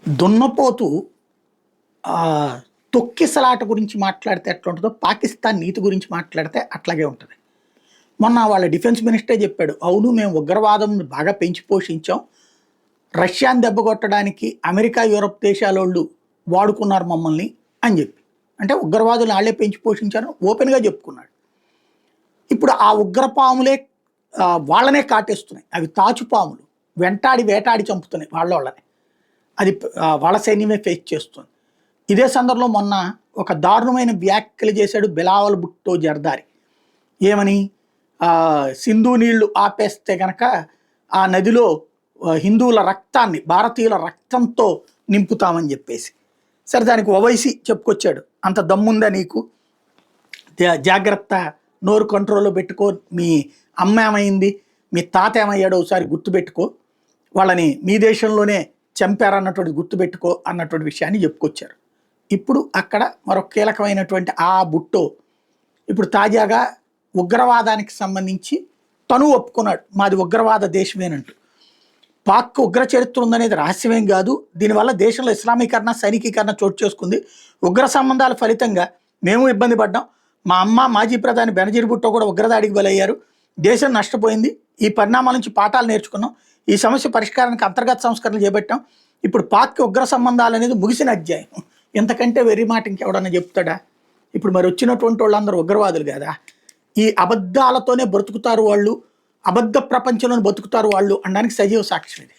దున్నపోతు తొక్కిసలాట గురించి మాట్లాడితే ఎట్లా ఉంటుందో పాకిస్తాన్ నీతి గురించి మాట్లాడితే అట్లాగే ఉంటుంది. మొన్న వాళ్ళ డిఫెన్స్ మినిస్టరే చెప్పాడు, అవును మేము ఉగ్రవాదం బాగా పెంచి పోషించాం, రష్యాని దెబ్బ కొట్టడానికి అమెరికా యూరప్ దేశాలోళ్ళు వాడుకున్నారు మమ్మల్ని అని చెప్పి. అంటే ఉగ్రవాదులు వాళ్ళే పెంచి పోషించారు ఓపెన్గా చెప్పుకున్నాడు. ఇప్పుడు ఆ ఉగ్రపాములే వాళ్ళనే కాటేస్తున్నాయి. అవి తాచుపాములు వెంటాడి వేటాడి చంపుతున్నాయి వాళ్ళని. అది వాళ్ళ సైన్యమే ఫేస్ చేస్తుంది. ఇదే సందర్భంలో మొన్న ఒక దారుణమైన వ్యాఖ్యలు చేశాడు బిలావల్ భుట్టో జర్దారి. ఏమని, సింధు నీళ్లు ఆపేస్తే కనుక ఆ నదిలో హిందువుల రక్తాన్ని భారతీయుల రక్తంతో నింపుతామని చెప్పేసి. సరే, దానికి ఓవైసీ చెప్పుకొచ్చాడు, అంత దమ్ముందా నీకు, జాగ్రత్త, నోరు కంట్రోల్లో పెట్టుకో, మీ అమ్మ ఏమైంది, మీ తాత ఏమయ్యాడో ఒకసారి గుర్తుపెట్టుకో, వాళ్ళని మీ దేశంలోనే చంపారన్నటువంటి గుర్తుపెట్టుకో అన్నటువంటి విషయాన్ని చెప్పుకొచ్చారు. ఇప్పుడు అక్కడ మరొక కీలకమైనటువంటి ఆ భుట్టో ఇప్పుడు తాజాగా ఉగ్రవాదానికి సంబంధించి తను ఒప్పుకున్నాడు, మాది ఉగ్రవాద దేశమేనంటూ. పాక్ ఉగ్ర చరిత్ర ఉందనేది రహస్యమేం కాదు, దీనివల్ల దేశంలో ఇస్లామీకరణ సైనికీకరణ చోటు చేసుకుంది, ఉగ్ర సంబంధాల ఫలితంగా మేము ఇబ్బంది పడ్డాం, మా అమ్మ మాజీ ప్రధాని బెనజీర్ భుట్టో కూడా ఉగ్రదాడికి బలయ్యారు, దేశం నష్టపోయింది, ఈ పరిణామాల నుంచి పాఠాలు నేర్చుకున్నాం, ఈ సమస్య పరిష్కారానికి అంతర్గత సంస్కరణలు చేపట్టాం, ఇప్పుడు పాక్ ఉగ్ర సంబంధాలు అనేది ముగిసిన అధ్యాయం. ఎంతకంటే వెర్రి మాట ఇంకెవడన్నా చెప్తాడా? ఇప్పుడు మరి వచ్చినటువంటి వాళ్ళందరూ ఉగ్రవాదులు కదా, ఈ అబద్ధాలతోనే బ్రతుకుతారు వాళ్ళు, అబద్ధ ప్రపంచంలో బతుకుతారు వాళ్ళు అనడానికి సజీవ సాక్ష్యం ఇది.